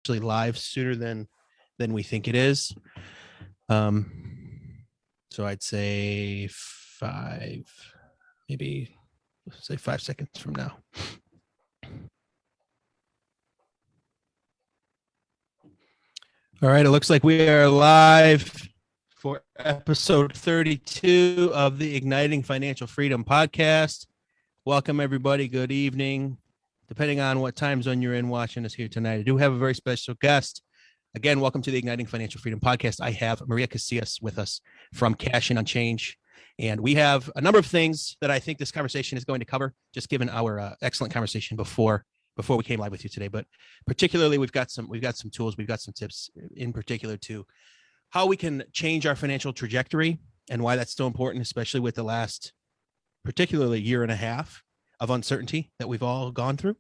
live sooner than we think it is. So I'd say maybe say 5 seconds from now. All right, it looks like we are live for episode 32 of the Igniting Financial Freedom podcast. Welcome, everybody. Good evening. Depending on what time zone you're in watching us here tonight, I do have a very special guest. Again, welcome to the Igniting Financial Freedom podcast. I have Maria Casillas with us from Cash In on Change. And we have a number of things that I think this conversation is going to cover, just given our excellent conversation before we came live with you today. But particularly, we've got some tools, we've got some tips in particular to how we can change our financial trajectory and why that's so important, especially with the last particularly year and a half of uncertainty that we've all gone through.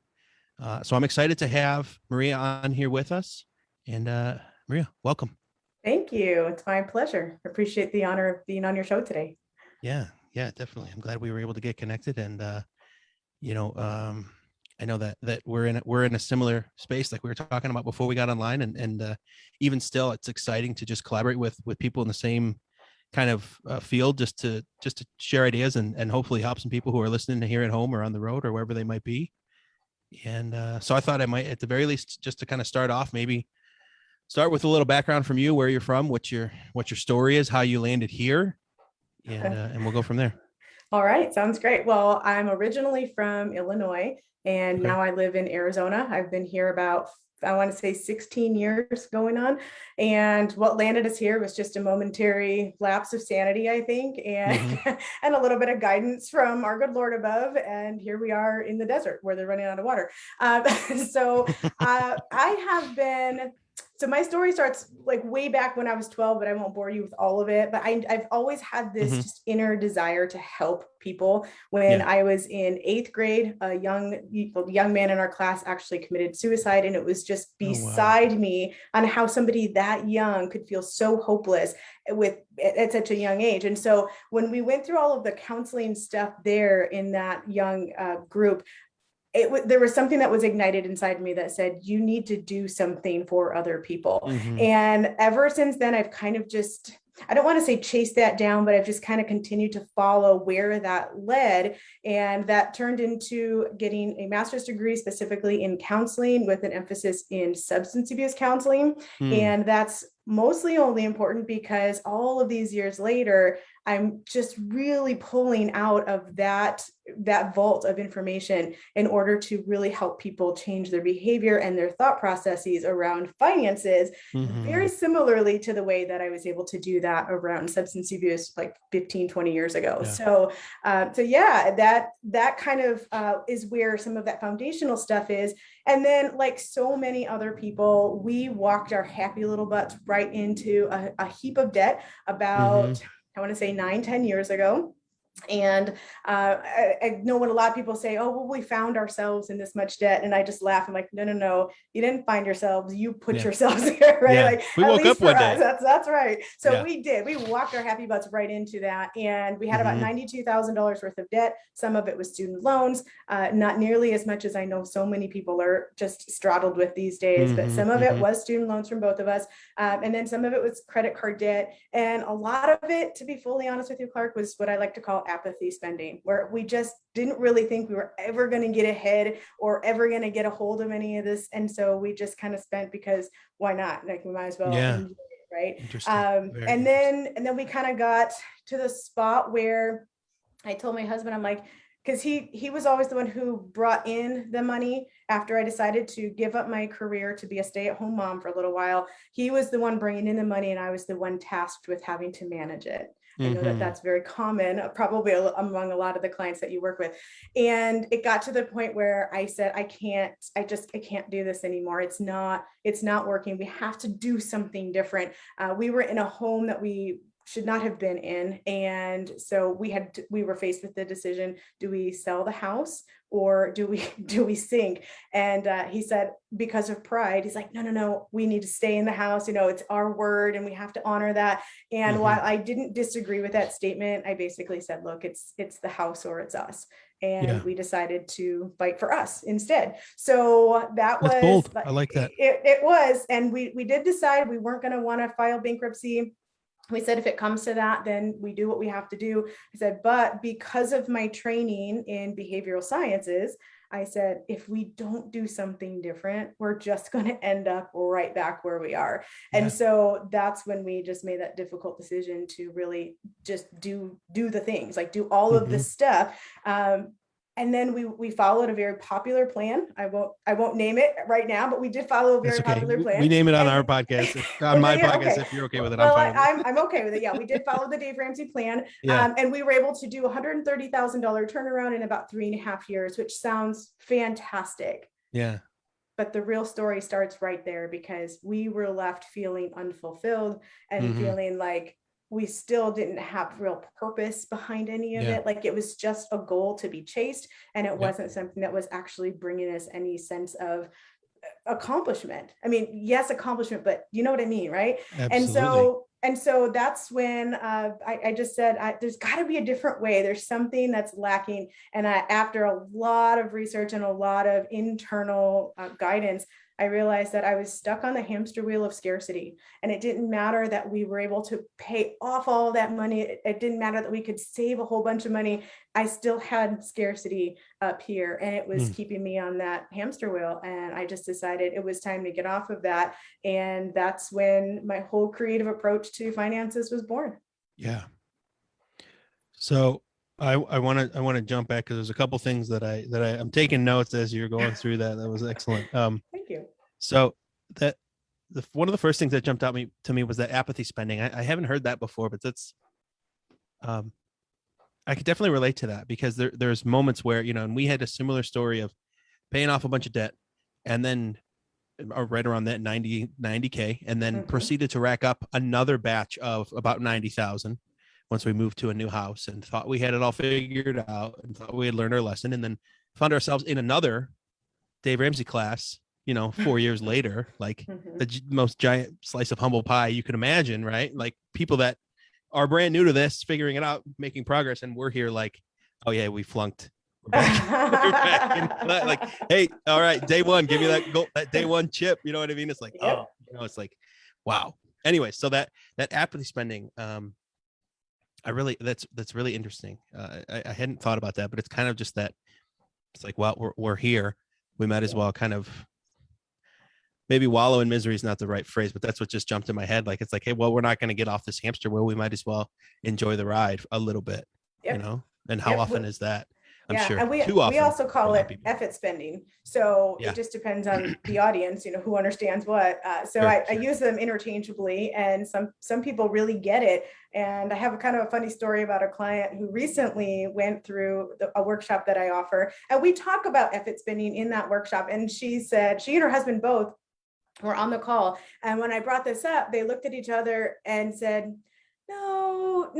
So I'm excited to have Maria on here with us. And Maria, welcome. Thank you. It's my pleasure. I appreciate the honor of being on your show today. Yeah, definitely. I'm glad we were able to get connected. And, I know that we're in a similar space like we were talking about before we got online. And even still, it's exciting to just collaborate with people in the same kind of field, just to share ideas and hopefully help some people who are listening here at home or on the road or wherever they might be. And so I thought I might, at the very least, just to kind of start off, maybe start with a little background from you, where you're from, what your story is, how you landed here, and we'll go from there. All right. Sounds great. Well, I'm originally from Illinois and now I live in Arizona. I've been here about, I want to say 16 years going on. And what landed us here was just a momentary lapse of sanity, I think, and, and a little bit of guidance from our good Lord above. And here we are in the desert where they're running out of water. I have been... So my story starts like way back when I was 12, but I won't bore you with all of it. But I've always had this just inner desire to help people. When I was in 8th grade, a young man in our class actually committed suicide. And it was just beside me on how somebody that young could feel so hopeless at such a young age. And so when we went through all of the counseling stuff there in that young group, there was something that was ignited inside me that said, you need to do something for other people. And ever since then, I've kind of just, I don't want to say chase that down, but I've just kind of continued to follow where that led. And that turned into getting a master's degree specifically in counseling with an emphasis in substance abuse counseling. And that's mostly only important because all of these years later, I'm just really pulling out of that vault of information in order to really help people change their behavior and their thought processes around finances, very similarly to the way that I was able to do that around substance abuse like 15, 20 years ago. So that kind of is where some of that foundational stuff is. And then, like so many other people, we walked our happy little butts right into a heap of debt about, I want to say 9-10 years ago. And I know when a lot of people say, oh, well, we found ourselves in this much debt. And I just laugh. I'm like, no, you didn't find yourselves. You put yourselves there, right? Yeah. Like, we woke up one day. That's right. So we did. We walked our happy butts right into that. And we had about $92,000 worth of debt. Some of it was student loans, not nearly as much as I know so many people are just straddled with these days. But some of it was student loans from both of us. And then some of it was credit card debt. And a lot of it, to be fully honest with you, Clark, was what I like to call apathy spending, where we just didn't really think we were ever going to get ahead or ever going to get a hold of any of this. And so we just kind of spent because why not? Like, we might as well enjoy it, right? And then we kind of got to the spot where I told my husband, I'm like, because he was always the one who brought in the money after I decided to give up my career to be a stay-at-home mom for a little while. He was the one bringing in the money and I was the one tasked with having to manage it. I know that that's very common, probably among a lot of the clients that you work with. And it got to the point where I said, I can't do this anymore. It's not working. We have to do something different. We were in a home that we should not have been in. And so we were faced with the decision, do we sell the house or do we sink? And he said, because of pride, he's like, no, we need to stay in the house. You know, it's our word and we have to honor that. And while I didn't disagree with that statement, I basically said, look, it's the house or it's us. and we decided to fight for us instead. So That's was bold. I like that. It was, and we did decide we weren't going to want to file bankruptcy. We said, if it comes to that, then we do what we have to do. I said, but because of my training in behavioral sciences, I said, if we don't do something different, we're just going to end up right back where we are. Yeah. And so that's when we just made that difficult decision to really just do the things, like do all of the stuff. And then we followed a very popular plan. I won't name it right now, but we did follow a very popular plan. We name it on our podcast, on my podcast, if you're okay with it. Well, I'm okay with it. Yeah, we did follow the Dave Ramsey plan. And we were able to do $130,000 turnaround in about 3.5 years, which sounds fantastic. Yeah. But the real story starts right there, because we were left feeling unfulfilled and feeling like we still didn't have real purpose behind any of it. Like it was just a goal to be chased, and it wasn't something that was actually bringing us any sense of accomplishment. I mean, yes, accomplishment, but you know what I mean, right? Absolutely. And so that's when I just said, there's got to be a different way. There's something that's lacking. And after a lot of research and a lot of internal guidance, I realized that I was stuck on the hamster wheel of scarcity. And it didn't matter that we were able to pay off all of that money. It didn't matter that we could save a whole bunch of money. I still had scarcity up here, and it was keeping me on that hamster wheel. And I just decided it was time to get off of that. And that's when my whole creative approach to finances was born. Yeah. So I want to jump back, because there's a couple things that I'm taking notes as you're going through that. That was excellent. Thank you. So one of the first things that jumped out to me was that apathy spending. I haven't heard that before, but that's I could definitely relate to that, because there's moments where, and we had a similar story of paying off a bunch of debt, and then right around that 90K, and then proceeded to rack up another batch of about 90,000 once we moved to a new house, and thought we had it all figured out, and thought we had learned our lesson, and then found ourselves in another Dave Ramsey class, 4 years later, like the most giant slice of humble pie you can imagine, right? Like people that are brand new to this, figuring it out, making progress, and we're here like, oh yeah, we flunked. We're back. Like, hey, all right, day one, give me that day one chip. You know what I mean? It's like, it's like, wow. Anyway, so that apathy spending, that's really interesting. I hadn't thought about that, but it's kind of just that. It's like, well, we're here. We might as well kind of, maybe wallow in misery is not the right phrase, but that's what just jumped in my head. Like, it's like, hey, well, we're not going to get off this hamster wheel. We might as well enjoy the ride a little bit, and how often is that? I'm sure and we also call it effort spending. So it just depends on the audience, who understands what. So I use them interchangeably, and some people really get it. And I have a kind of a funny story about a client who recently went through a workshop that I offer, and we talk about effort spending in that workshop. And she said she and her husband both were on the call, and when I brought this up, they looked at each other and said, no,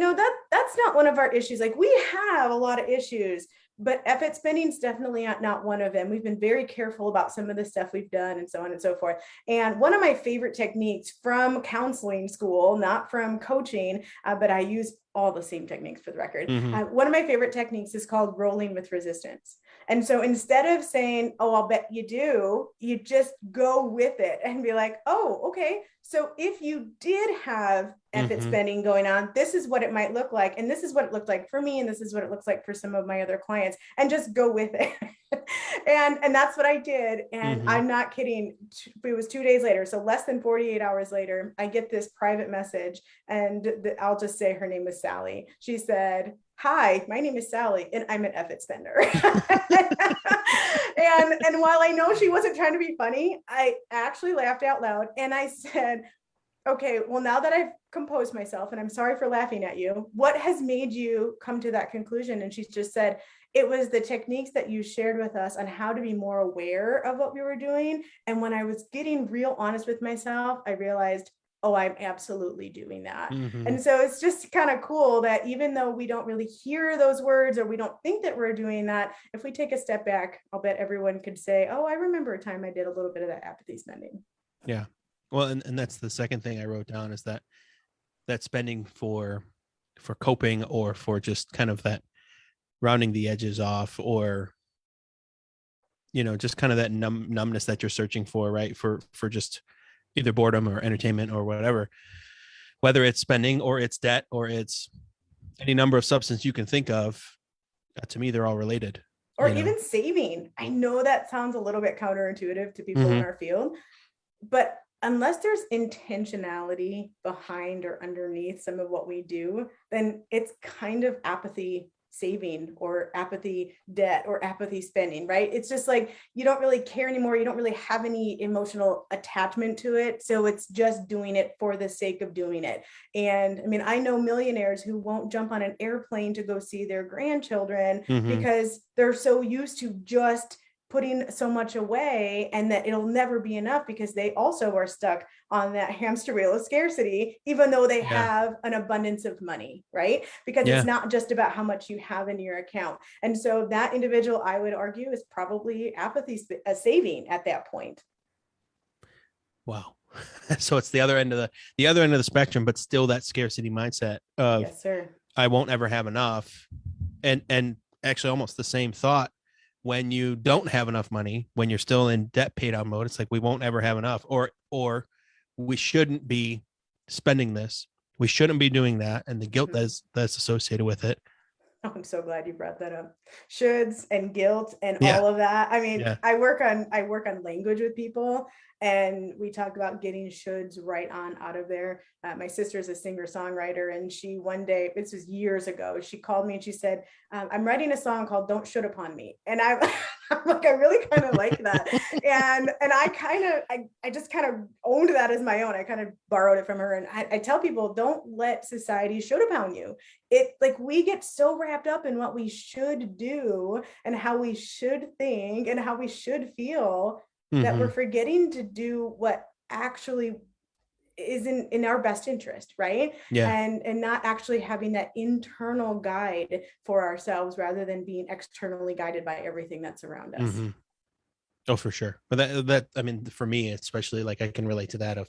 that's not one of our issues. Like, we have a lot of issues, but effort spending is definitely not one of them. We've been very careful about some of the stuff we've done, and so on and so forth. And one of my favorite techniques from counseling school, not from coaching, but I use all the same techniques for the record. One of my favorite techniques is called rolling with resistance. And so instead of saying, oh, I'll bet you do, you just go with it and be like, oh, okay. So if you did have effort spending going on, this is what it might look like. And this is what it looked like for me. And this is what it looks like for some of my other clients, and just go with it. and that's what I did. And I'm not kidding. It was 2 days later. So less than 48 hours later, I get this private message, and I'll just say her name was Sally. She said, hi, my name is Sally, and I'm an effort spender. and while I know she wasn't trying to be funny, I actually laughed out loud. And I said, okay, well, now that I've composed myself, and I'm sorry for laughing at you, what has made you come to that conclusion? And she just said, it was the techniques that you shared with us on how to be more aware of what we were doing. And when I was getting real honest with myself, I realized, oh, I'm absolutely doing that. And so it's just kind of cool that even though we don't really hear those words, or we don't think that we're doing that, if we take a step back, I'll bet everyone could say, oh, I remember a time I did a little bit of that apathy spending. Yeah. Well, and that's the second thing I wrote down, is that spending for coping, or for just kind of that rounding the edges off, or, just kind of that numbness that you're searching for, right? For just either boredom or entertainment or whatever, whether it's spending or it's debt or it's any number of substance you can think of. To me, they're all related. Or even saving. I know that sounds a little bit counterintuitive to people in our field, but unless there's intentionality behind or underneath some of what we do, then it's kind of apathy saving, or apathy debt, or apathy spending, right? It's just like, you don't really care anymore. You don't really have any emotional attachment to it. So it's just doing it for the sake of doing it. And I mean, I know millionaires who won't jump on an airplane to go see their grandchildren because they're so used to just putting so much away, and that it'll never be enough, because they also are stuck on that hamster wheel of scarcity, even though they have an abundance of money, right? Because it's not just about how much you have in your account. And so that individual, I would argue, is probably apathy saving at that point. Wow. So it's the other end of the spectrum, but still that scarcity mindset of, yes, sir, I won't ever have enough. And actually almost the same thought when you don't have enough money, when you're still in debt pay down mode. It's like, we won't ever have enough, or we shouldn't be spending this. We shouldn't be doing that. And the guilt that's associated with it. Oh, I'm so glad you brought that up. Shoulds and guilt and all of that. I mean, I work on language with people, and we talk about getting shoulds right on out of there. My sister's a singer-songwriter, and she one day, this was years ago, she called me and she said, I'm writing a song called Don't Should Upon Me. And I'm like, I really kind of like that. And I just kind of owned that as my own. I kind of borrowed it from her. And I tell people, don't let society should upon you. It, like, we get so wrapped up in what we should do and how we should think and how we should feel that we're forgetting to do what actually is in our best interest, right? And not actually having that internal guide for ourselves, rather than being externally guided by everything that's around us. Oh, for sure. But that I mean, for me especially, like, I can relate to that, of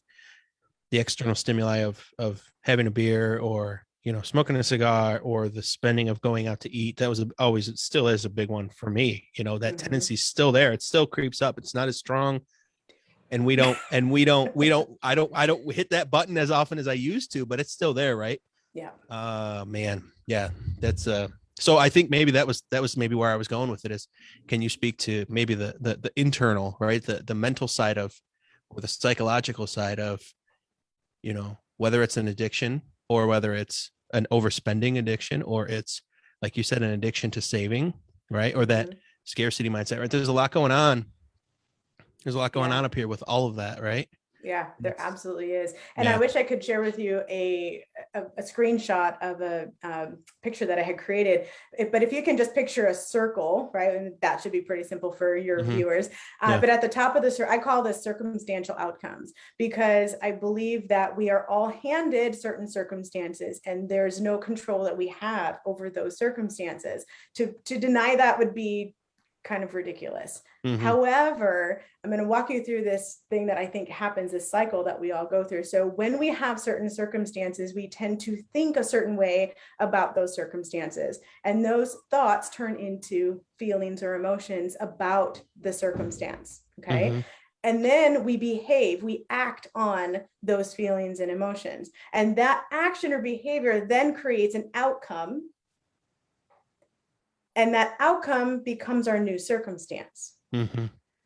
the external stimuli of having a beer, or smoking a cigar, or the spending of going out to eat. That was always, it still is a big one for me. That tendency's still there. It still creeps up. It's not as strong. And we don't I don't hit that button as often as I used to, but it's still there, right? Man. Yeah. That's so I think maybe that was maybe where I was going with it, is, can you speak to maybe the internal, right? The mental side of, or the psychological side of, whether it's an addiction, or whether it's an overspending addiction, or it's, like you said, an addiction to saving, right? Or that scarcity mindset, right? There's a lot going on. There's a lot going on up here with all of that, right? Yeah, there absolutely is. And I wish I could share with you a screenshot of a picture that I had created. But if you can just picture a circle, right? And that should be pretty simple for your viewers. But at the top of I call this circumstantial outcomes, because I believe that we are all handed certain circumstances, and there's no control that we have over those circumstances. To deny that would be kind of ridiculous. However, I'm going to walk you through this thing that I think happens, this cycle that we all go through. So when we have certain circumstances, we tend to think a certain way about those circumstances, and those thoughts turn into feelings or emotions about the circumstance. Okay. And then we act on those feelings and emotions, and that action or behavior then creates an outcome. And that outcome becomes our new circumstance.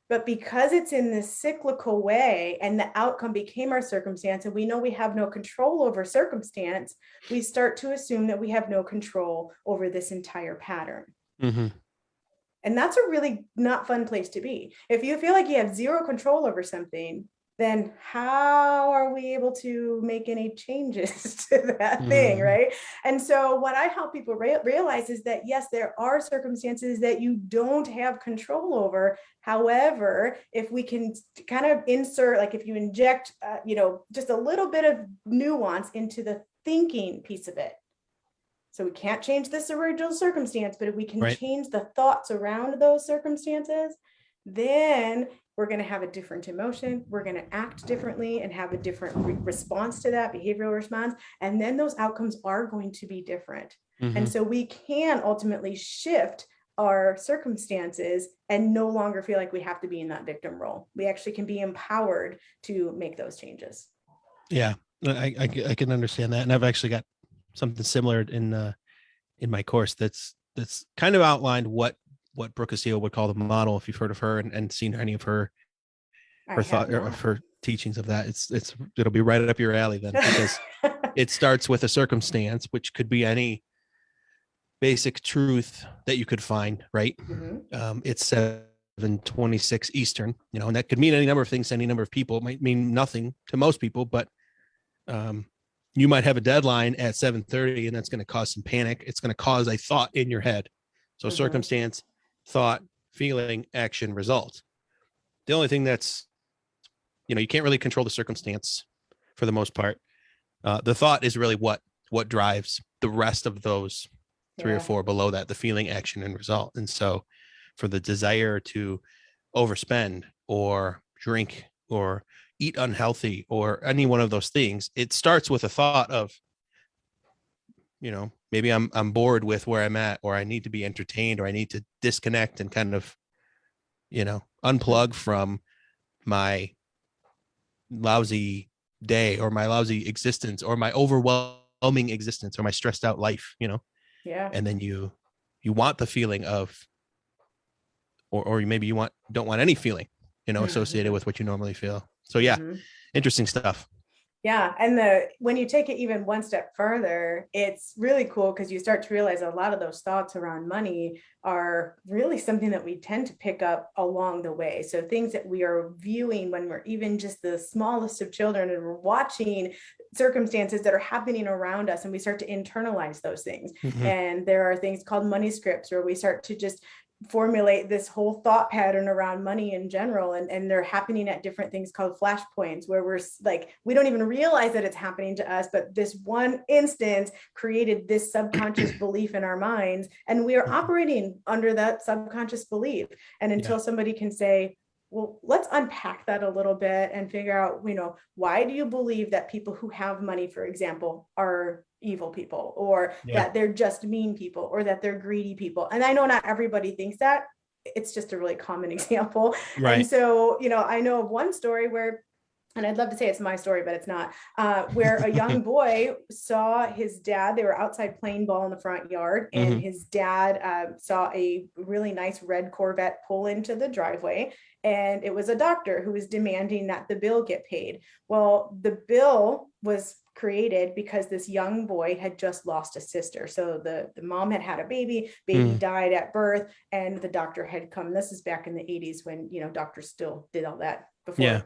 But because it's in this cyclical way, and the outcome became our circumstance, and we know we have no control over circumstance, we start to assume that we have no control over this entire pattern. And that's a really not fun place to be. If you feel like you have zero control over something, then how are we able to make any changes to that thing, right? And so what I help people realize is that, yes, there are circumstances that you don't have control over. However, if we can kind of insert, like if you inject, just a little bit of nuance into the thinking piece of it. So we can't change this original circumstance, but if we can change the thoughts around those circumstances, then we're going to have a different emotion. We're going to act differently and have a different response to that behavioral response. And then those outcomes are going to be different. And so we can ultimately shift our circumstances and no longer feel like we have to be in that victim role. We actually can be empowered to make those changes. Yeah, I can understand that. And I've actually got something similar in my course that's kind of outlined what Brooke Casillas would call the model, if you've heard of her and seen any of her thought or her teachings of that. It'll be right up your alley then, because it starts with a circumstance, which could be any basic truth that you could find, right? It's 7:26 Eastern, and that could mean any number of things to any number of people. It might mean nothing to most people, but you might have a deadline at 7:30, and that's going to cause some panic. It's going to cause a thought in your head. So circumstance, thought, feeling, action, result. The only thing that's, you can't really control the circumstance for the most part. The thought is really what drives the rest of those three or four below that, the feeling, action, and result. And so for the desire to overspend or drink or eat unhealthy or any one of those things, it starts with a thought of, maybe I'm bored with where I'm at, or I need to be entertained, or I need to disconnect and kind of, unplug from my lousy day or my lousy existence or my overwhelming existence or my stressed out life, and then you want the feeling of, or maybe you don't want any feeling, associated with what you normally feel. So interesting stuff. Yeah. And when you take it even one step further, it's really cool because you start to realize a lot of those thoughts around money are really something that we tend to pick up along the way. So things that we are viewing when we're even just the smallest of children, and we're watching circumstances that are happening around us, and we start to internalize those things. And there are things called money scripts where we start to just formulate this whole thought pattern around money in general, and they're happening at different things called flashpoints, where we're like, we don't even realize that it's happening to us, but this one instance created this subconscious belief in our minds, and we are operating under that subconscious belief. And until somebody can say, well, let's unpack that a little bit and figure out, why do you believe that people who have money, for example, are evil people, or that they're just mean people, or that they're greedy people? And I know not everybody thinks that. It's just a really common example. Right. And so, I know of one story where, and I'd love to say it's my story, but it's not, where a young boy saw his dad. They were outside playing ball in the front yard, and his dad saw a really nice red Corvette pull into the driveway. And it was a doctor who was demanding that the bill get paid. Well, the bill was created because this young boy had just lost a sister. So the mom had had a baby died at birth, and the doctor had come. This is back in the 80s when, doctors still did all that before.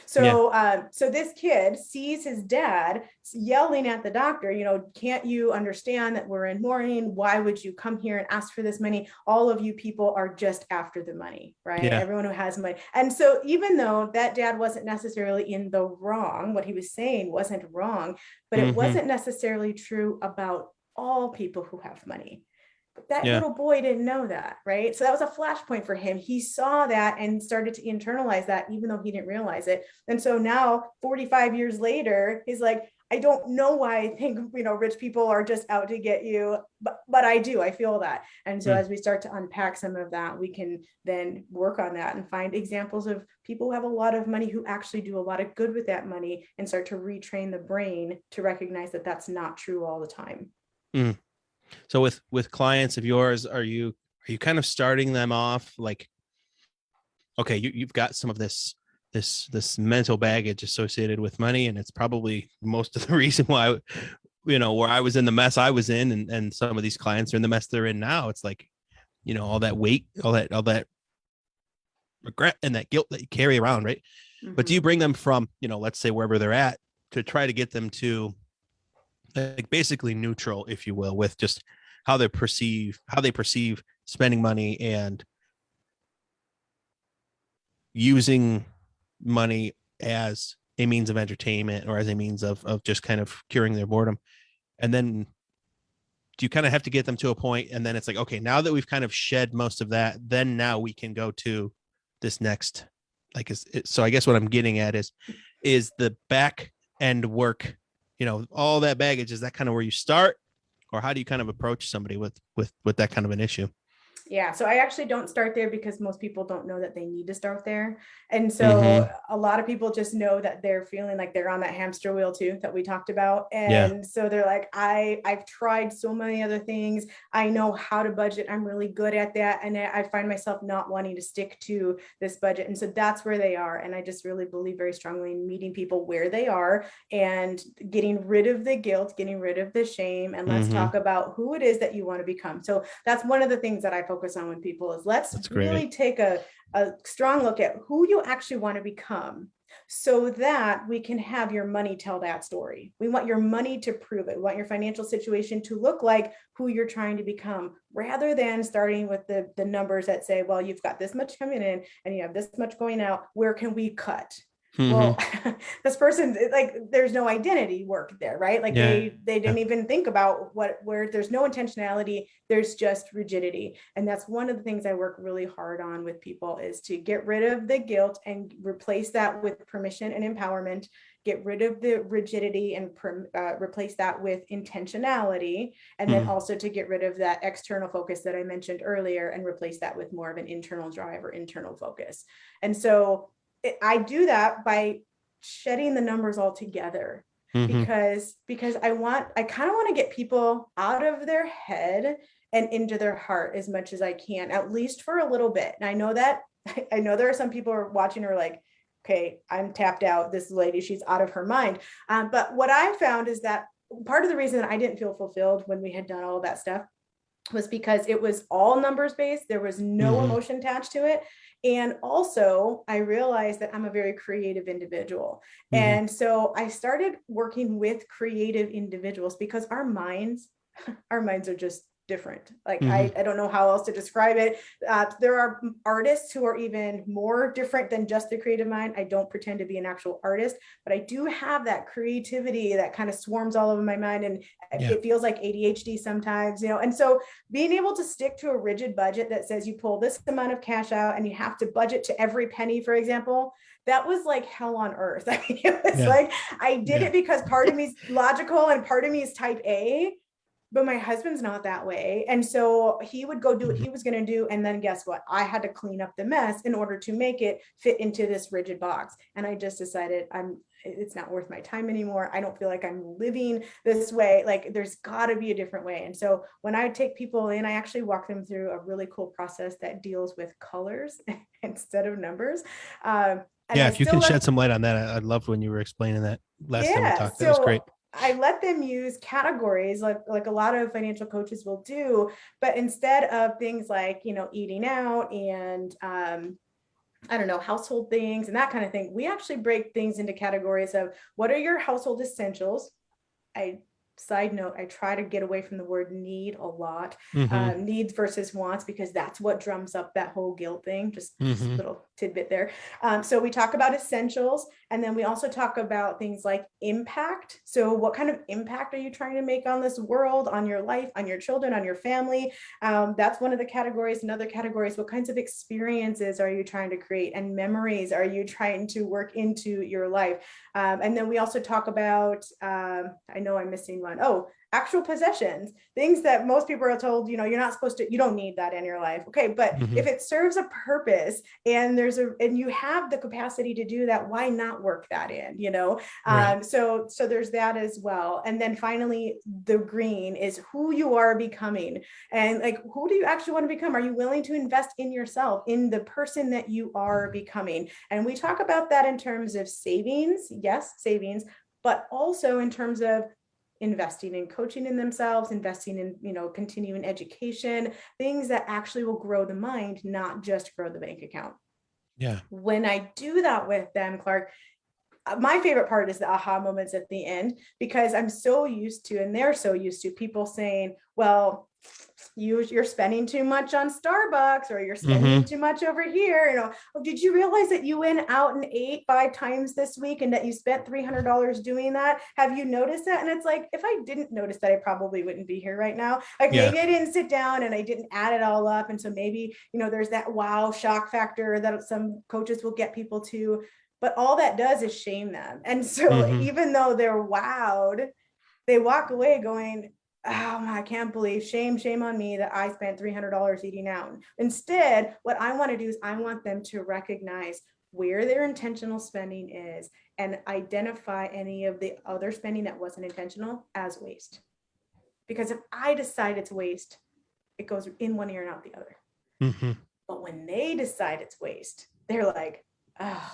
So this kid sees his dad yelling at the doctor, can't you understand that we're in mourning? Why would you come here and ask for this money? All of you people are just after the money, right? Everyone who has money. And so even though that dad wasn't necessarily in the wrong, what he was saying wasn't wrong, but it wasn't necessarily true about all people who have money. But that little boy didn't know that, right? So that was a flashpoint for him. He saw that and started to internalize that, even though he didn't realize it. And so now, 45 years later, he's like, I don't know why I think, rich people are just out to get you, but I do, I feel that. And so as we start to unpack some of that, we can then work on that and find examples of people who have a lot of money who actually do a lot of good with that money, and start to retrain the brain to recognize that that's not true all the time. So with clients of yours, are you kind of starting them off like, okay, you've got some of this mental baggage associated with money, and it's probably most of the reason why, where I was in the mess I was in, and some of these clients are in the mess they're in now. It's like, all that weight, all that regret and that guilt that you carry around, right? But do you bring them from, let's say wherever they're at, to try to get them to like basically neutral, if you will, with just how they perceive spending money and using money as a means of entertainment or as a means of just kind of curing their boredom? And then do you kind of have to get them to a point, and then it's like, okay, now that we've kind of shed most of that, then now we can go to this next, like, so I guess what I'm getting at is the back end work, all that baggage, is that kind of where you start, or how do you kind of approach somebody with that kind of an issue? Yeah, so I actually don't start there because most people don't know that they need to start there. And so a lot of people just know that they're feeling like they're on that hamster wheel too, that we talked about. And so they're like, I've tried so many other things. I know how to budget. I'm really good at that. And I find myself not wanting to stick to this budget. And so that's where they are. And I just really believe very strongly in meeting people where they are and getting rid of the guilt, getting rid of the shame. And let's talk about who it is that you want to become. So that's one of the things that I focus on with people is let's really take a strong look at who you actually want to become so that we can have your money tell that story. We want your money to prove it. We want your financial situation to look like who you're trying to become, rather than starting with the numbers that say, well, you've got this much coming in and you have this much going out. Where can we cut? Well, this person, like, there's no identity work there, right? Like they didn't even think about where there's no intentionality, there's just rigidity. And that's one of the things I work really hard on with people is to get rid of the guilt and replace that with permission and empowerment, get rid of the rigidity and replace that with intentionality. And then also to get rid of that external focus that I mentioned earlier and replace that with more of an internal drive or internal focus. And so I do that by shedding the numbers altogether because I kind of want to get people out of their head and into their heart as much as I can, at least for a little bit. And I know there are some people who are watching who are like, okay, I'm tapped out. This lady, she's out of her mind. But what I found is that part of the reason that I didn't feel fulfilled when we had done all of that stuff was because it was all numbers based. There was no emotion attached to it. And also I realized that I'm a very creative individual. And so I started working with creative individuals because our minds are just different. Like I don't know how else to describe it. There are artists who are even more different than just the creative mind. I don't pretend to be an actual artist, but I do have that creativity that kind of swarms all over my mind, and it feels like ADHD sometimes, And so being able to stick to a rigid budget that says you pull this amount of cash out and you have to budget to every penny, for example, that was like hell on earth. I mean, it was like I did it because part of me is logical and part of me is type A. But my husband's not that way. And so he would go do what he was going to do. And then guess what? I had to clean up the mess in order to make it fit into this rigid box. And I just decided it's not worth my time anymore. I don't feel like I'm living this way. Like there's got to be a different way. And so when I take people in, I actually walk them through a really cool process that deals with colors instead of numbers. If you can shed some light on that, I loved when you were explaining that last time we talked. That was great. I let them use categories like a lot of financial coaches will do, but instead of things like, eating out and I don't know, household things and that kind of thing, we actually break things into categories of what are your household essentials. Side note, I try to get away from the word need a lot, needs versus wants, because that's what drums up that whole guilt thing. Just a little tidbit there. So we talk about essentials, and then we also talk about things like impact. So what kind of impact are you trying to make on this world, on your life, on your children, on your family? That's one of the categories. Another category is what kinds of experiences are you trying to create and memories are you trying to work into your life? And then we also talk about, I know I'm missing one. Oh, actual possessions, things that most people are told, you're not supposed to, you don't need that in your life. Okay. But if it serves a purpose and and you have the capacity to do that, why not work that in, Right. So there's that as well. And then finally, the green is who you are becoming, and like, who do you actually want to become? Are you willing to invest in yourself, in the person that you are becoming? And we talk about that in terms of savings. Yes, savings, but also in terms of investing in coaching in themselves, investing in, continuing education, things that actually will grow the mind, not just grow the bank account. Yeah. When I do that with them, Clark, my favorite part is the aha moments at the end, because I'm so used to, and they're so used to people saying, well, you're spending too much on Starbucks, or you're spending too much over here. Oh, did you realize that you went out and ate 5 times this week and that you spent $300 doing that? Have you noticed that? And it's like, if I didn't notice that, I probably wouldn't be here right now. Like maybe I didn't sit down and I didn't add it all up. And so maybe, there's that wow shock factor that some coaches will get people to, but all that does is shame them. And so even though they're wowed, they walk away going, I can't believe, shame on me that I spent $300 eating out. Instead, what I want to do is I want them to recognize where their intentional spending is and identify any of the other spending that wasn't intentional as waste. Because if I decide it's waste, it goes in one ear and out the other. Mm-hmm. But when they decide it's waste, they're like, oh,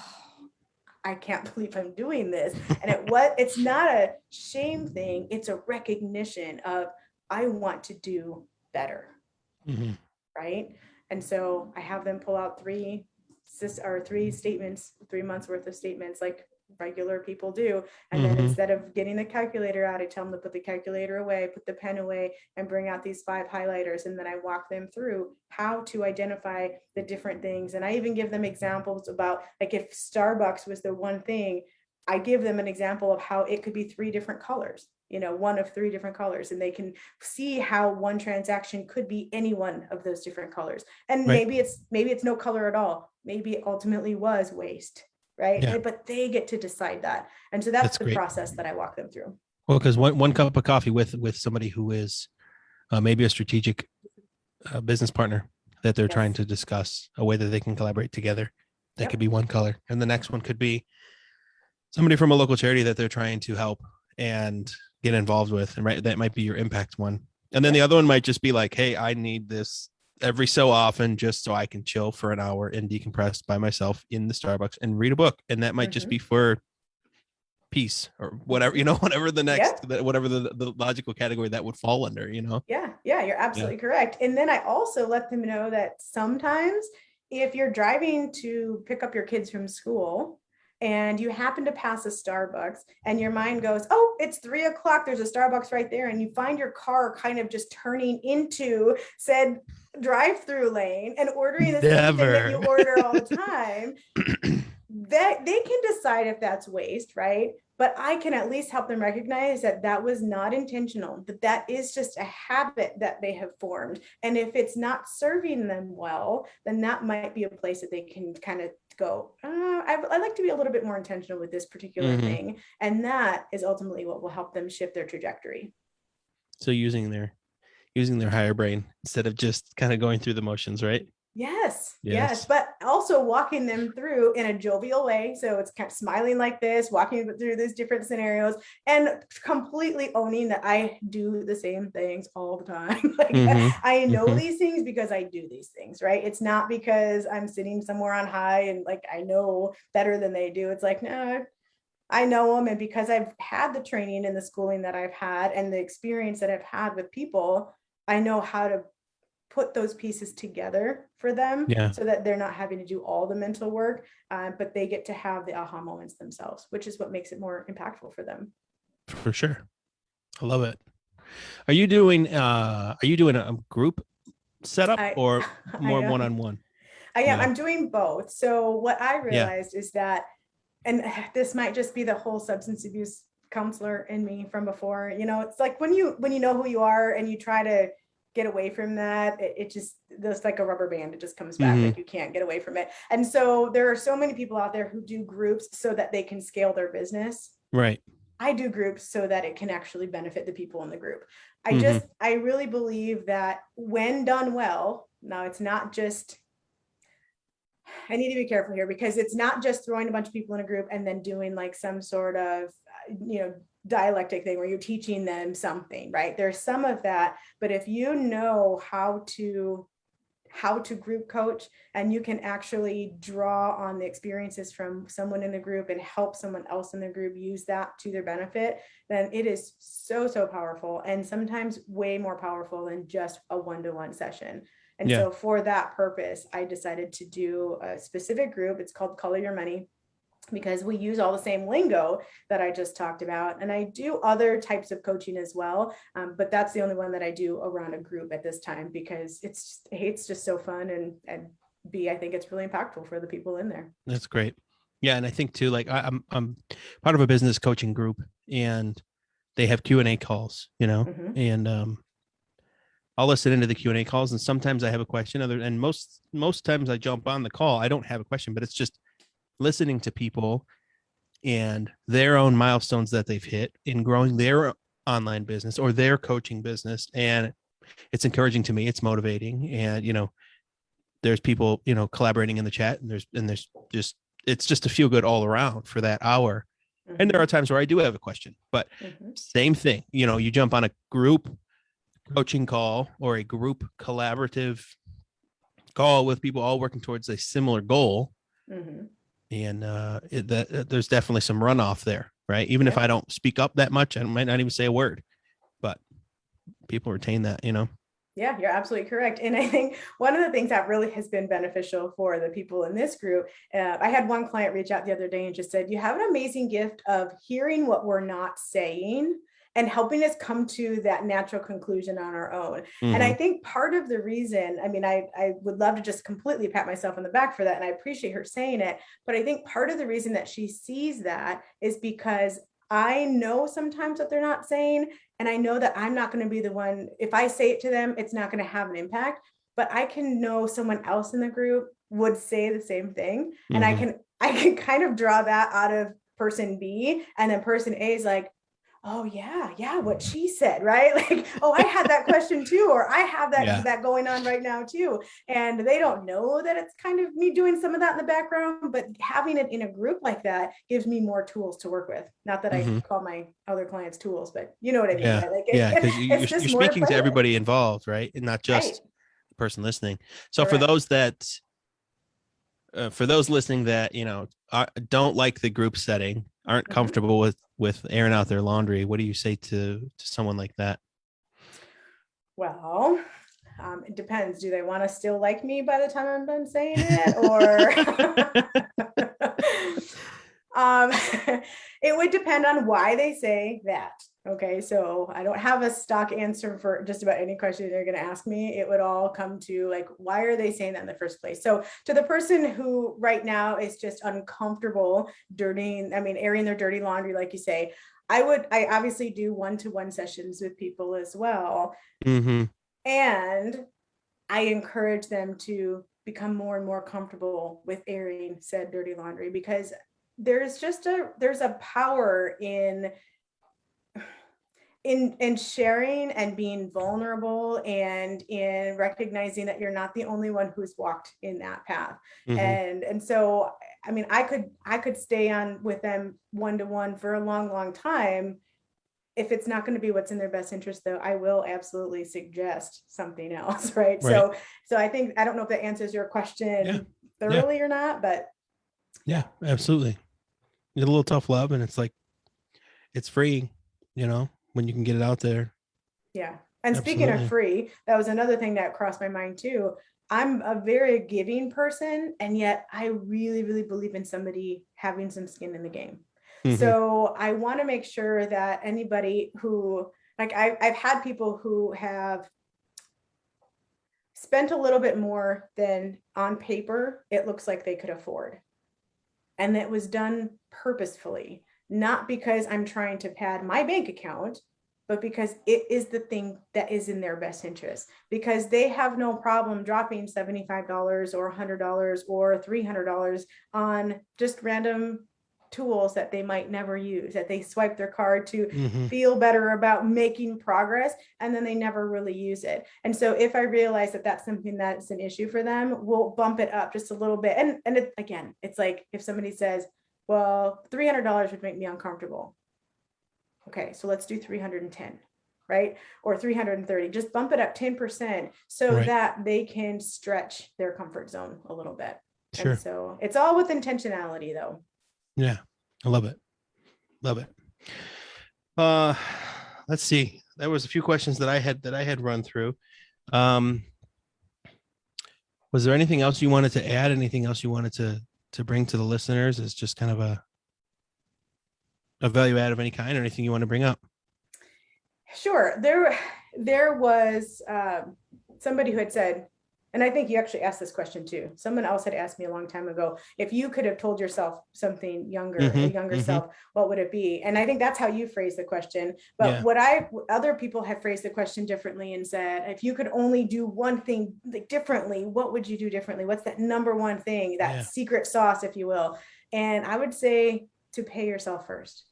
I can't believe I'm doing this. And it's not a shame thing. It's a recognition of, I want to do better. Mm-hmm. Right. And so I have them pull out three statements, 3 months worth of statements, like regular people do. And then instead of getting the calculator out, I tell them to put the calculator away, put the pen away, and bring out these 5 highlighters. And then I walk them through how to identify the different things. And I even give them examples about, like, if Starbucks was the one thing, I give them an example of how it could be 3 different colors, one of 3 different colors, and they can see how one transaction could be any one of those different colors. And right. maybe it's no color at all. Maybe it ultimately was waste. Right. Yeah. But they get to decide that. And so that's the great. process that I walk them through. Well, because one cup of coffee with somebody who is maybe a strategic business partner that they're trying to discuss a way that they can collaborate together. That could be one color. And the next one could be somebody from a local charity that they're trying to help and get involved with. And right, that might be your impact one. And then the other one might just be like, hey, I need this every so often just so I can chill for an hour and decompress by myself in the Starbucks and read a book. And that might just be for peace or whatever, whatever the next, whatever the logical category that would fall under, Yeah, you're absolutely correct. And then I also let them know that sometimes if you're driving to pick up your kids from school and you happen to pass a Starbucks and your mind goes, oh, it's 3 o'clock, there's a Starbucks right there. And you find your car kind of just turning into said drive-through lane and ordering the same thing that you order all the time, that they can decide if that's waste, right? But I can at least help them recognize that that was not intentional, that is just a habit that they have formed. And if it's not serving them well, then that might be a place that they can kind of go, I like to be a little bit more intentional with this particular thing. And that is ultimately what will help them shift their trajectory. So using their higher brain instead of just kind of going through the motions, right? Yes. But also walking them through in a jovial way. So it's kind of smiling like this, walking through these different scenarios and completely owning that I do the same things all the time. Like I know these things because I do these things, right? It's not because I'm sitting somewhere on high and like, I know better than they do. It's like, no, I know them. And because I've had the training and the schooling that I've had and the experience that I've had with people, I know how to put those pieces together for them so that they're not having to do all the mental work, but they get to have the aha moments themselves, which is what makes it more impactful for them. For sure. I love it. Are you doing a group setup or more one-on-one? I am. I'm doing both. So what I realized is that, and this might just be the whole substance abuse counselor in me from before, it's like when you know who you are and you try to get away from that, it just, there's like a rubber band, it just comes back, like you can't get away from it. And so there are so many people out there who do groups so that they can scale their business. Right. I do groups so that it can actually benefit the people in the group. I really believe that when done well, now it's not just, I need to be careful here because it's not just throwing a bunch of people in a group and then doing like some sort of, dialectic thing where you're teaching them something, right? There's some of that, but if you know how to group coach and you can actually draw on the experiences from someone in the group and help someone else in the group use that to their benefit, then it is so powerful, and sometimes way more powerful than just a one-to-one session. And so for that purpose, I decided to do a specific group. It's called Color Your Money, because we use all the same lingo that I just talked about. And I do other types of coaching as well. But that's the only one that I do around a group at this time, because it's just so fun. And B, I think it's really impactful for the people in there. That's great. Yeah. And I think too, like I'm part of a business coaching group and they have Q&A calls, and I'll listen into the Q&A calls. And sometimes I have a question, and most times I jump on the call, I don't have a question, but it's just listening to people and their own milestones that they've hit in growing their online business or their coaching business. And it's encouraging to me. It's motivating. And, there's people, collaborating in the chat, and there's just, it's just a feel good all around for that hour. Mm-hmm. And there are times where I do have a question, but same thing, you jump on a group coaching call or a group collaborative call with people all working towards a similar goal. And there's definitely some runoff there, right? Even if I don't speak up that much, I might not even say a word, but people retain that, Yeah, you're absolutely correct. And I think one of the things that really has been beneficial for the people in this group, I had one client reach out the other day and just said, you have an amazing gift of hearing what we're not saying and helping us come to that natural conclusion on our own. And I think part of the reason, I would love to just completely pat myself on the back for that, and I appreciate her saying it, but I think part of the reason that she sees that is because I know sometimes what they're not saying, and I know that I'm not going to be the one, if I say it to them, it's not going to have an impact, but I can know someone else in the group would say the same thing. And I can kind of draw that out of person B, and then person A is like, oh yeah, what she said, right? Like, oh, I had that question too, or I have that going on right now too. And they don't know that it's kind of me doing some of that in the background, but having it in a group like that gives me more tools to work with. Not that I call my other clients tools, but you know what I mean, right? Like, because you're speaking to everybody involved, right? And not just the person listening. So for those that, for those listening that, don't like the group setting, aren't comfortable with airing out their laundry, what do you say to someone like that? Well, it depends. Do they want to still like me by the time I'm done saying it, or it would depend on why they say that. Okay, so I don't have a stock answer for just about any question they're going to ask me. It would all come to like, why are they saying that in the first place? So to the person who right now is just uncomfortable airing their dirty laundry, like you say, I obviously do one-to-one sessions with people as well. And I encourage them to become more and more comfortable with airing said dirty laundry, because there's a power in sharing and being vulnerable, and in recognizing that you're not the only one who's walked in that path. And so, I could stay on with them one-to-one for a long time. If it's not going to be what's in their best interest, though, I will absolutely suggest something else. Right. So I think, I don't know if that answers your question thoroughly or not, but absolutely. Get a little tough love, and it's like, it's free, when you can get it out there. Yeah. And speaking of free, that was another thing that crossed my mind too. I'm a very giving person, and yet I really, really believe in somebody having some skin in the game. So I want to make sure that anybody who, like, I've had people who have spent a little bit more than on paper it looks like they could afford. And that was done purposefully, not because I'm trying to pad my bank account, but because it is the thing that is in their best interest, because they have no problem dropping $75 or $100 or $300 on just random tools that they might never use, that they swipe their card to feel better about making progress, and then they never really use it. And so if I realize that that's something that's an issue for them, we'll bump it up just a little bit. And it, again, it's like if somebody says, well, $300 would make me uncomfortable. Okay, so let's do 310, right? Or 330, just bump it up 10% so that they can stretch their comfort zone a little bit. And so it's all with intentionality, though. Yeah, I love it. Love it. Let's see. There was a few questions that I had run through. Was there anything else you wanted to add? Anything else you wanted to bring to the listeners as just kind of a value add of any kind, or anything you want to bring up? Sure. There was somebody who had said, and I think you actually asked this question too. Someone else had asked me a long time ago, if you could have told yourself something younger, a younger self, what would it be? And I think that's how you phrased the question. But other people have phrased the question differently and said, if you could only do one thing differently, what would you do differently? What's that number one thing, that secret sauce, if you will? And I would say to pay yourself first.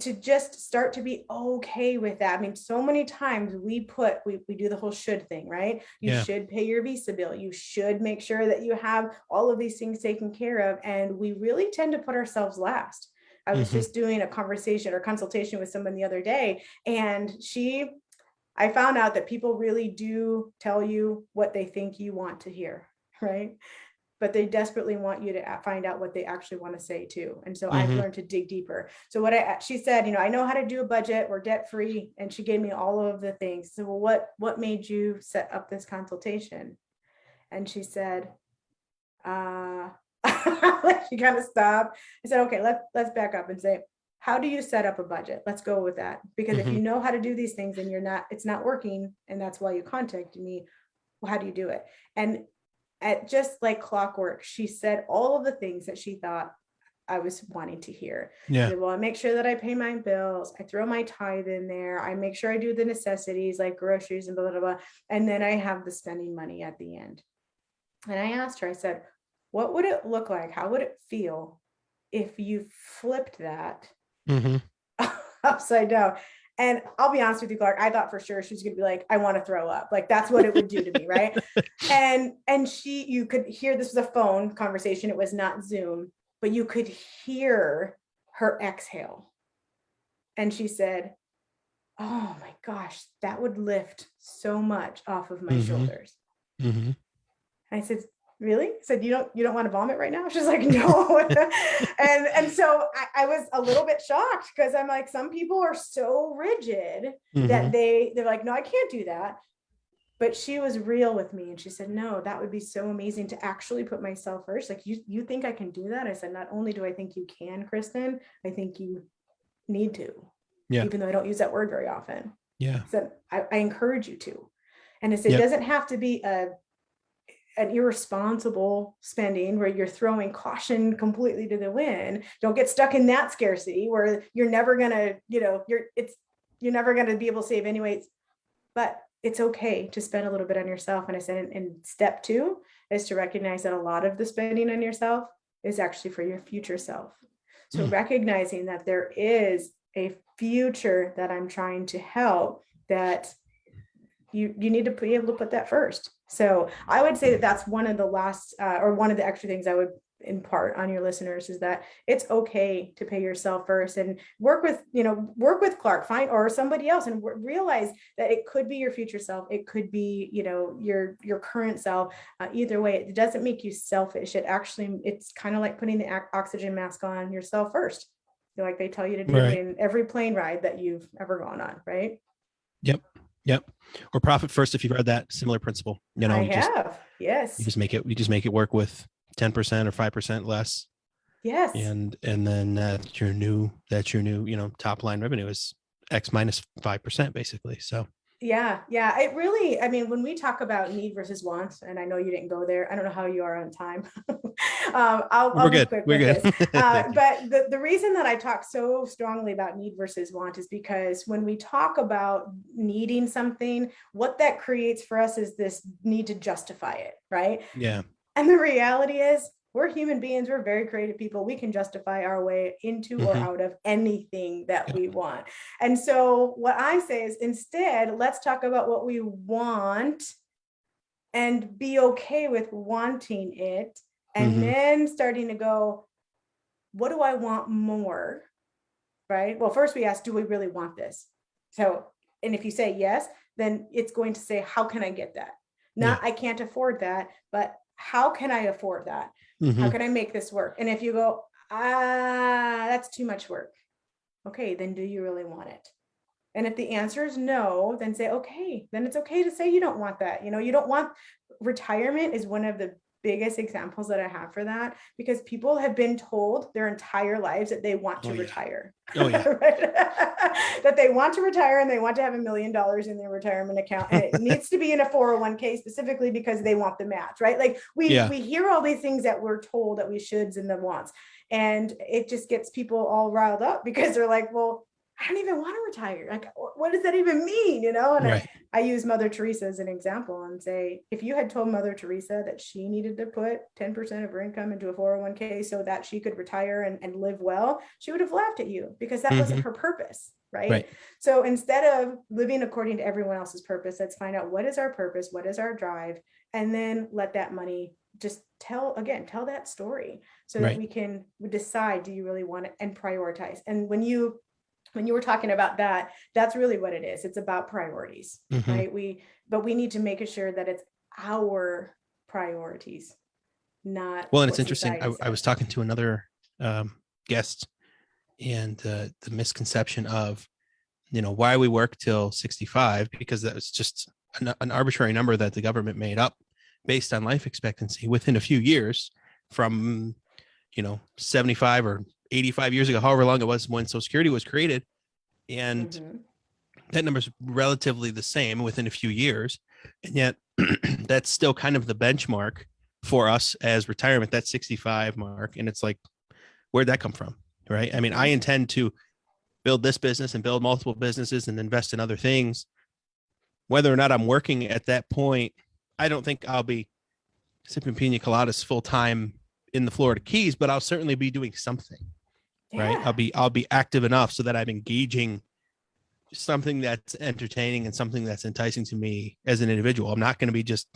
to just start to be okay with that. I mean, so many times we do the whole should thing, right? You should pay your Visa bill. You should make sure that you have all of these things taken care of. And we really tend to put ourselves last. I was just doing a conversation or consultation with someone the other day, and I found out that people really do tell you what they think you want to hear, right? But they desperately want you to find out what they actually want to say too. And so I've learned to dig deeper. So she said, I know how to do a budget, we're debt free. And she gave me all of the things. So, well, what made you set up this consultation? And she said, she kind of stopped. I said, okay, let's back up and say, how do you set up a budget? Let's go with that. Because if you know how to do these things and it's not working, and that's why you contacted me, well, how do you do it? And at just like clockwork, she said all of the things that she thought I was wanting to hear. Yeah. Said, well, I make sure that I pay my bills. I throw my tithe in there. I make sure I do the necessities like groceries and blah, blah, blah. And then I have the spending money at the end. And I asked her, I said, what would it look like? How would it feel if you flipped that upside down? And I'll be honest with you, Clark, I thought for sure she was going to be like, I want to throw up. Like, that's what it would do to me. Right. And you could hear, this was a phone conversation. It was not Zoom, but you could hear her exhale. And she said, oh my gosh, that would lift so much off of my shoulders. And I said, really? I said, you don't want to vomit right now? She's like, no. and so I was a little bit shocked, because I'm like, some people are so rigid that they're like, no, I can't do that. But she was real with me, and she said, no, that would be so amazing to actually put myself first. Like, you think I can do that? I said, not only do I think you can, Kristen, I think you need to. Yeah. Even though I don't use that word very often. Yeah. So I encourage you to. And it doesn't have to be an irresponsible spending where you're throwing caution completely to the wind. Don't get stuck in that scarcity where you're never gonna, you're never gonna be able to save anyways. But it's okay to spend a little bit on yourself. And I said, and step 2 is to recognize that a lot of the spending on yourself is actually for your future self. So recognizing that there is a future that I'm trying to help, that you need to be able to put that first. So I would say that that's one of the last or one of the extra things I would impart on your listeners, is that it's okay to pay yourself first, and work with Clark, find or somebody else, and realize that it could be your future self. It could be, your current self. Either way, it doesn't make you selfish. It's kind of like putting the oxygen mask on yourself first, like they tell you to do in every plane ride that you've ever gone on. Right. Yep. Or profit first. If you've read that similar principle, I have. Yes. You just make it work with 10% or 5% less. Yes. And then that's your new, top line revenue is X minus 5% basically. So. Yeah. It really, when we talk about need versus want, and I know you didn't go there, I don't know how you are on time. I'll be quick with this. But the reason that I talk so strongly about need versus want is because when we talk about needing something, what that creates for us is this need to justify it, right? Yeah. And the reality is, we're human beings. We're very creative people. We can justify our way into or out of anything that we want. And so what I say is, instead, let's talk about what we want and be okay with wanting it. And then starting to go, what do I want more? Right? Well, first we ask, do we really want this? So, and if you say yes, then it's going to say, how can I get that? Not, I can't afford that, but how can I afford that? How can I make this work? And if you go, that's too much work. Okay, then do you really want it? And if the answer is no, then say, okay, then it's okay to say you don't want that. You don't want, retirement is one of the biggest examples that I have for that, because people have been told their entire lives that they want to retire. That they want to retire and they want to have $1 million in their retirement account, and it needs to be in a 401k specifically because they want the match, right? Like we hear all these things that we're told that we shoulds and the wants, and it just gets people all riled up because they're like, well, I don't even want to retire. Like, what does that even mean? You know? And Right. I use Mother Teresa as an example and say, if you had told Mother Teresa that she needed to put 10% of her income into a 401k so that she could retire and live well, she would have laughed at you because that wasn't her purpose. Right. So instead of living according to everyone else's purpose, let's find out what is our purpose, what is our drive, and then let that money just tell that story so that we can decide, do you really want it, and prioritize. And when you were talking about that, that's really what it is. It's about priorities, right? We need to make sure that it's our priorities, not. Well, and it's interesting. I was talking to another guest, and the misconception of, why we work till 65, because that was just an arbitrary number that the government made up based on life expectancy. Within a few years, from 75 or 85 years ago, however long it was when Social Security was created, and that number is relatively the same within a few years, and yet that's still kind of the benchmark for us as retirement, that 65 mark. And it's like, where'd that come from? Right. I mean, I intend to build this business and build multiple businesses and invest in other things. Whether or not I'm working at that point, I don't think I'll be sipping pina coladas full time in the Florida Keys, but I'll certainly be doing something. Right. I'll be active enough so that I'm engaging something that's entertaining and something that's enticing to me as an individual. I'm not going to be just,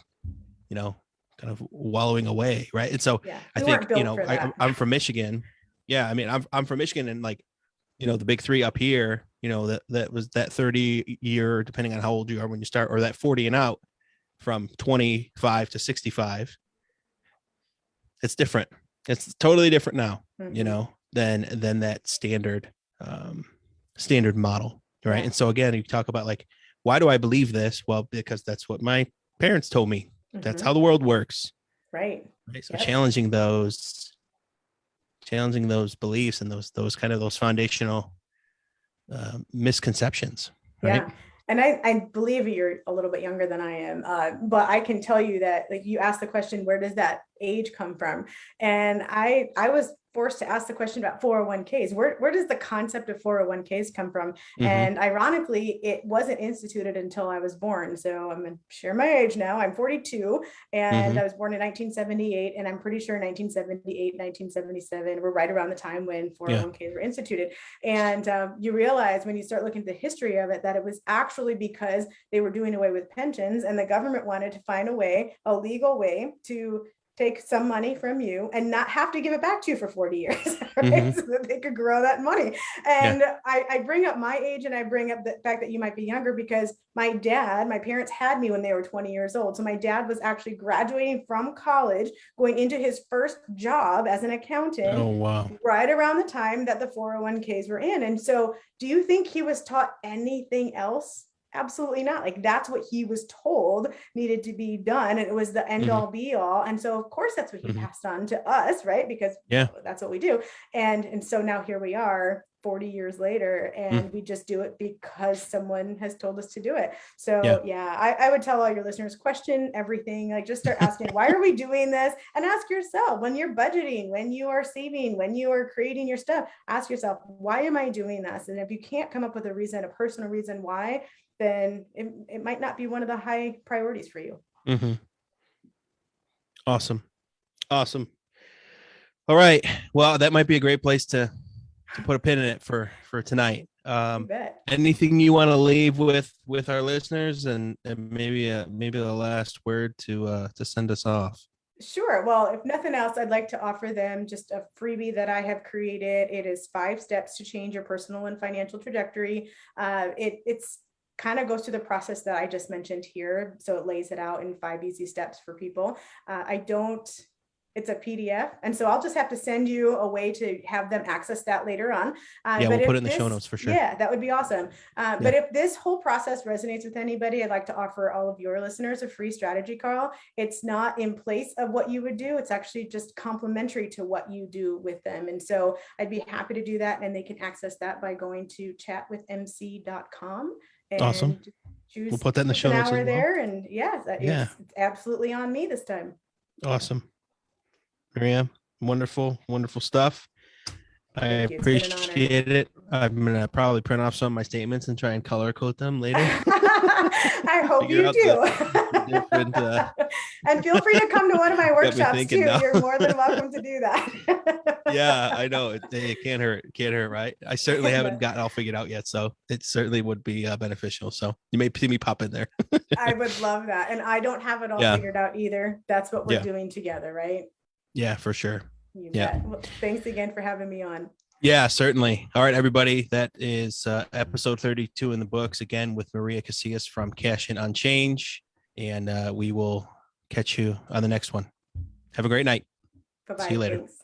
kind of wallowing away. Right. And so I think, I'm from Michigan. Yeah. I mean, I'm from Michigan, and like, the big three up here, that was that 30-year, depending on how old you are when you start, or that 40 and out, from 25 to 65. It's different. It's totally different now, than that standard model. Right. Yeah. And so again, you talk about like, why do I believe this? Well, because that's what my parents told me. That's how the world works. Right. So challenging those beliefs and those kind of those foundational misconceptions. Right. Yeah. And I believe you're a little bit younger than I am, but I can tell you that, like, you asked the question, where does that age come from? And I was forced to ask the question about 401ks. Where does the concept of 401ks come from? And ironically, it wasn't instituted until I was born. So I'm going to share my age now. I'm 42, and I was born in 1978. And I'm pretty sure 1978, 1977 were right around the time when 401ks were instituted. And you realize when you start looking at the history of it, that it was actually because they were doing away with pensions, and the government wanted to find a legal way to take some money from you and not have to give it back to you for 40 years, right? So that they could grow that money. And I bring up my age, and I bring up the fact that you might be younger, because my parents had me when they were 20 years old. So my dad was actually graduating from college, going into his first job as an accountant. Oh, wow. Right around the time that the 401ks were in. And so do you think he was taught anything else? Absolutely not. Like, that's what he was told needed to be done, and it was the end all be all. And so of course that's what he passed on to us, right? Because that's what we do. And so now here we are 40 years later, and we just do it because someone has told us to do it. So I would tell all your listeners, question everything. Like, just start asking, why are we doing this? And ask yourself, when you're budgeting, when you are saving, when you are creating your stuff, ask yourself, why am I doing this? And if you can't come up with a reason, a personal reason why, then it might not be one of the high priorities for you. Awesome. All right. Well, that might be a great place to put a pin in it for tonight. Anything you want to leave with our listeners, and maybe the last word to send us off? Sure. Well, if nothing else, I'd like to offer them just a freebie that I have created. It is 5 steps to change your personal and financial trajectory. It's kind of goes through the process that I just mentioned here. So it lays it out in 5 easy steps for people. It's a PDF. And so I'll just have to send you a way to have them access that later on. We'll put it in the show notes for sure. Yeah, that would be awesome. But if this whole process resonates with anybody, I'd like to offer all of your listeners a free strategy call. It's not in place of what you would do. It's actually just complementary to what you do with them. And so I'd be happy to do that. And they can access that by going to chatwithmc.com. Awesome. We'll put that in the show notes. There, and it's absolutely on me this time. Awesome. Miriam, wonderful stuff. I Thank you. It's been an honor. appreciate it. I'm going to probably print off some of my statements and try and color code them later. I hope Figure you out do. the different, and feel free to come to one of my workshops too. now. You're more than welcome to do that. Yeah, I know. It can't hurt. Can't hurt, right? I certainly haven't gotten all figured out yet, so it certainly would be beneficial. So you may see me pop in there. I would love that. And I don't have it all figured out either. That's what we're doing together, right? Yeah, for sure. You bet. Well, thanks again for having me on. Yeah, certainly. All right, everybody. That is episode 32 in the books, again, with Maria Casillas from Cash In on Change. And we will catch you on the next one. Have a great night. Bye-bye. See you later. Thanks.